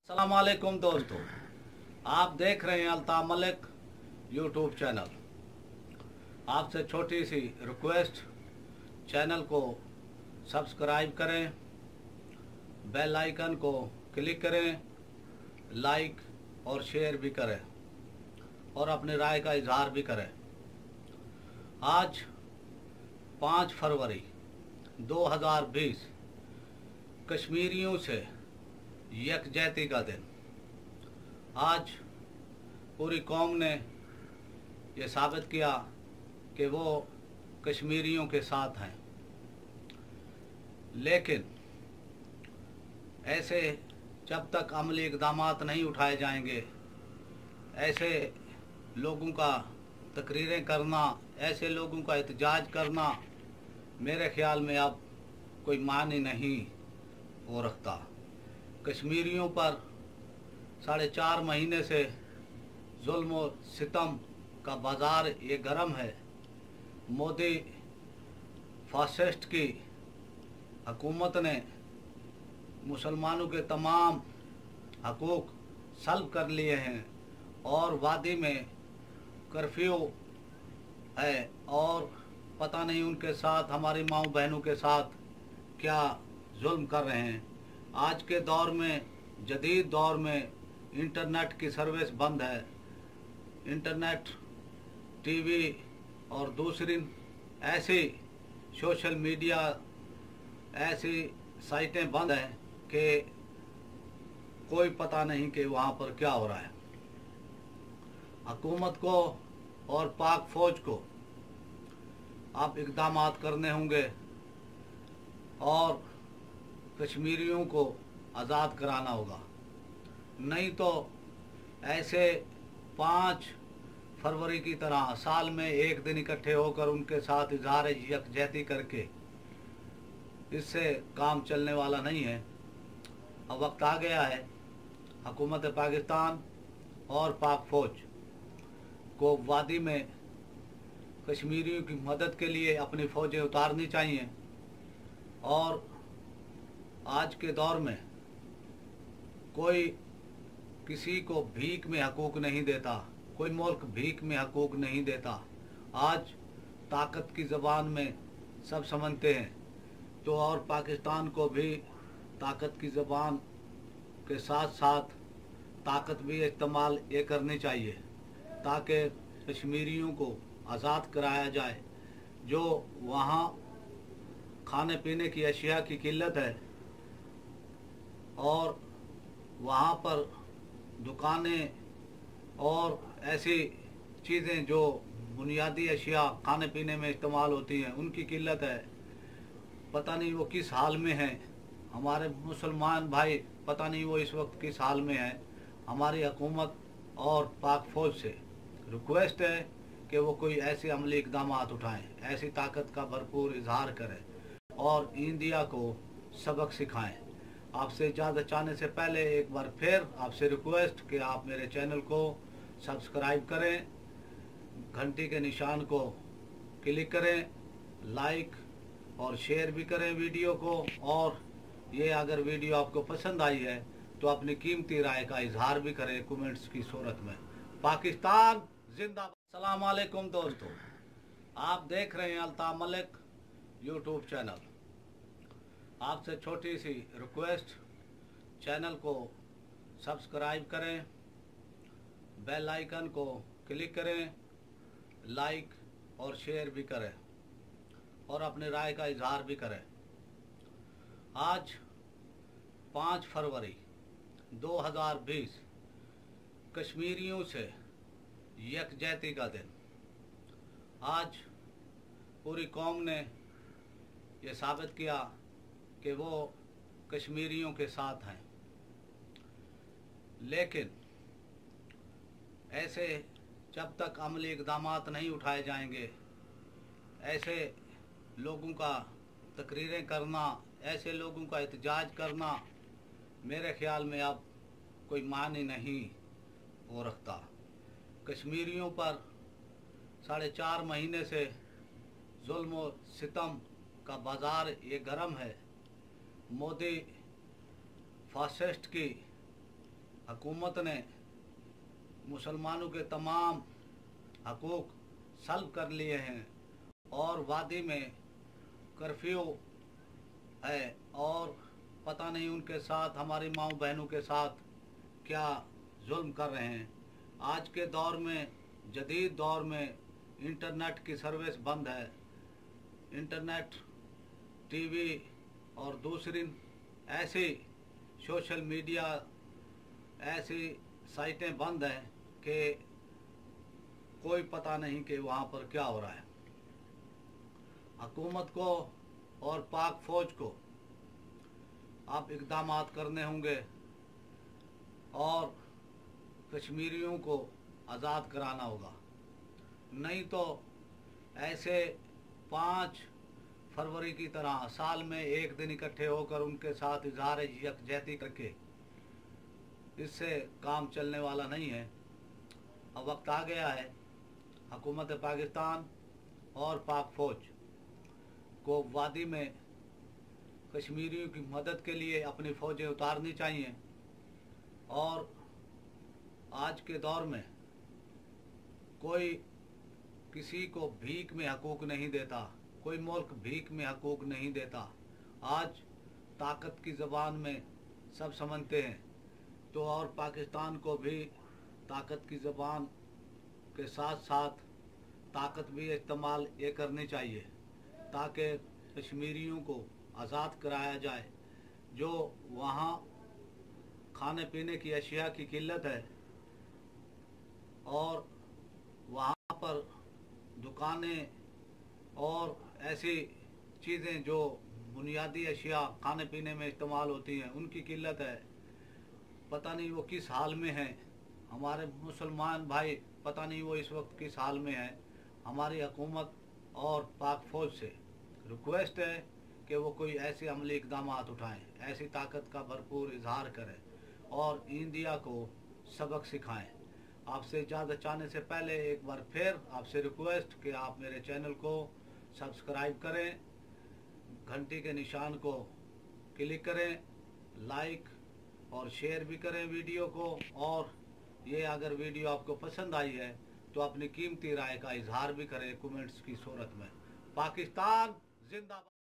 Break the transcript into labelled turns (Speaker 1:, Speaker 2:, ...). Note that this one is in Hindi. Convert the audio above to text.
Speaker 1: अस्सलाम वालेकुम दोस्तों, आप देख रहे हैं अल्ताफ मलिक यूट्यूब चैनल। आपसे छोटी सी रिक्वेस्ट, चैनल को सब्सक्राइब करें, बेल आइकन को क्लिक करें, लाइक और शेयर भी करें और अपनी राय का इजहार भी करें। आज 5 फरवरी 2020 कश्मीरियों से यकजहती का दिन। आज पूरी कौम ने ये साबित किया कि वो कश्मीरियों के साथ हैं, लेकिन ऐसे जब तक अमली इक़दामात नहीं उठाए जाएंगे, ऐसे लोगों का तकरीरें करना, ऐसे लोगों का एहतजाज करना मेरे ख्याल में अब कोई मानी नहीं हो रखता। कश्मीरियों पर 4.5 महीने से जुल्म और सितम का बाज़ार ये गर्म है। मोदी फासिस्ट की हुकूमत ने मुसलमानों के तमाम हकूक़ सल्ब कर लिए हैं और वादी में कर्फ्यू है और पता नहीं उनके साथ, हमारी माओ बहनों के साथ क्या जुल्म कर रहे हैं। आज के दौर में, जदीद दौर में इंटरनेट की सर्विस बंद है। इंटरनेट, टीवी और दूसरी ऐसी सोशल मीडिया, ऐसी साइटें बंद हैं कि कोई पता नहीं कि वहाँ पर क्या हो रहा है। हुकूमत को और पाक फौज को अब इक़दामात करने होंगे और कश्मीरियों को आज़ाद कराना होगा, नहीं तो ऐसे 5 फरवरी की तरह साल में एक दिन इकट्ठे होकर उनके साथ इजहार यकजहती करके इससे काम चलने वाला नहीं है। अब वक्त आ गया है हुकूमत पाकिस्तान और पाक फौज को वादी में कश्मीरियों की मदद के लिए अपनी फ़ौजें उतारनी चाहिए। और आज के दौर में कोई किसी को भीख में हकूक़ नहीं देता, कोई मुल्क भीख में हकूक़ नहीं देता। आज ताकत की ज़बान में सब समझते हैं, तो और पाकिस्तान को भी ताकत की ज़बान के साथ साथ ताकत भी इस्तेमाल ये करनी चाहिए ताकि कश्मीरियों को आज़ाद कराया जाए। जो वहाँ खाने पीने की अशिया की किल्लत है और वहाँ पर दुकानें और ऐसी चीज़ें जो बुनियादी अशिया खाने पीने में इस्तेमाल होती हैं उनकी किल्लत है। पता नहीं वो किस हाल में हैं। हमारे मुसलमान भाई पता नहीं वो इस वक्त किस हाल में हैं। हमारी हुकूमत और पाक फौज से रिक्वेस्ट है कि वो कोई ऐसे अमली इक़दामात उठाएं, ऐसी ताकत का भरपूर इजहार करें और इंडिया को सबक सिखाएं। आपसे इजाज़त चाहने से पहले एक बार फिर आपसे रिक्वेस्ट कि आप मेरे चैनल को सब्सक्राइब करें, घंटी के निशान को क्लिक करें, लाइक और शेयर भी करें वीडियो को। और ये अगर वीडियो आपको पसंद आई है तो अपनी कीमती राय का इजहार भी करें कमेंट्स की सूरत में। पाकिस्तान जिंदाबाद। अस्सलाम वालेकुम दोस्तों, आप देख रहे हैं अल्ताफ मलिक यूट्यूब चैनल। आपसे छोटी सी रिक्वेस्ट, चैनल को सब्सक्राइब करें, बेल आइकन को क्लिक करें, लाइक और शेयर भी करें और अपनी राय का इजहार भी करें। आज 5 फरवरी 2020 कश्मीरियों से यकजहती का दिन। आज पूरी कौम ने ये साबित किया कि वो कश्मीरियों के साथ हैं, लेकिन ऐसे जब तक अमली इक़दामात नहीं उठाए जाएंगे, ऐसे लोगों का तकरीरें करना, ऐसे लोगों का एहतजाज करना मेरे ख्याल में अब कोई मानी नहीं हो रखता। कश्मीरियों पर 4.5 महीने से जुल्म और सितम का बाज़ार ये गर्म है। मोदी फासिस्ट की हुकूमत ने मुसलमानों के तमाम हकूक़ सल्ब कर लिए हैं और वादी में कर्फ्यू है और पता नहीं उनके साथ हमारी माओ बहनों के साथ क्या जुल्म कर रहे हैं। आज के दौर में, जदीद दौर में इंटरनेट की सर्विस बंद है। इंटरनेट, टीवी और दूसरी ऐसी सोशल मीडिया, ऐसी साइटें बंद हैं कि कोई पता नहीं कि वहाँ पर क्या हो रहा है। हुकूमत को और पाक फौज को अब इक़दाम करने होंगे और कश्मीरियों को आज़ाद कराना होगा, नहीं तो ऐसे 5 फरवरी की तरह साल में एक दिन इकट्ठे होकर उनके साथ इजहार यकजहती करके इससे काम चलने वाला नहीं है। अब वक्त आ गया है हुकूमत पाकिस्तान और पाक फौज को वादी में कश्मीरियों की मदद के लिए अपनी फ़ौजें उतारनी चाहिए। और आज के दौर में कोई किसी को भीख में हकूक़ नहीं देता, कोई मुल्क भीख में हकूक़ नहीं देता। आज ताकत की ज़बान में सब समझते हैं, तो और पाकिस्तान को भी ताकत की ज़बान के साथ साथ ताकत भी इस्तेमाल ये करनी चाहिए ताकि कश्मीरियों को आज़ाद कराया जाए। जो वहाँ खाने पीने की अशिया की किल्लत है और वहाँ पर दुकानें और ऐसी चीज़ें जो बुनियादी अशिया खाने पीने में इस्तेमाल होती हैं उनकी किल्लत है। पता नहीं वो किस हाल में हैं। हमारे मुसलमान भाई पता नहीं वो इस वक्त किस हाल में हैं। हमारी हुकूमत और पाक फौज से रिक्वेस्ट है कि वो कोई ऐसे अमली इक़दाम उठाएं, ऐसी ताकत का भरपूर इजहार करें और इंडिया को सबक सिखाएं। आपसे इजाज़त चाहने से पहले एक बार फिर आपसे रिक्वेस्ट कि आप मेरे चैनल को सब्सक्राइब करें, घंटी के निशान को क्लिक करें, लाइक और शेयर भी करें वीडियो को। और ये अगर वीडियो आपको पसंद आई है तो अपनी कीमती राय का इजहार भी करें कमेंट्स की सूरत में। पाकिस्तान जिंदाबाद।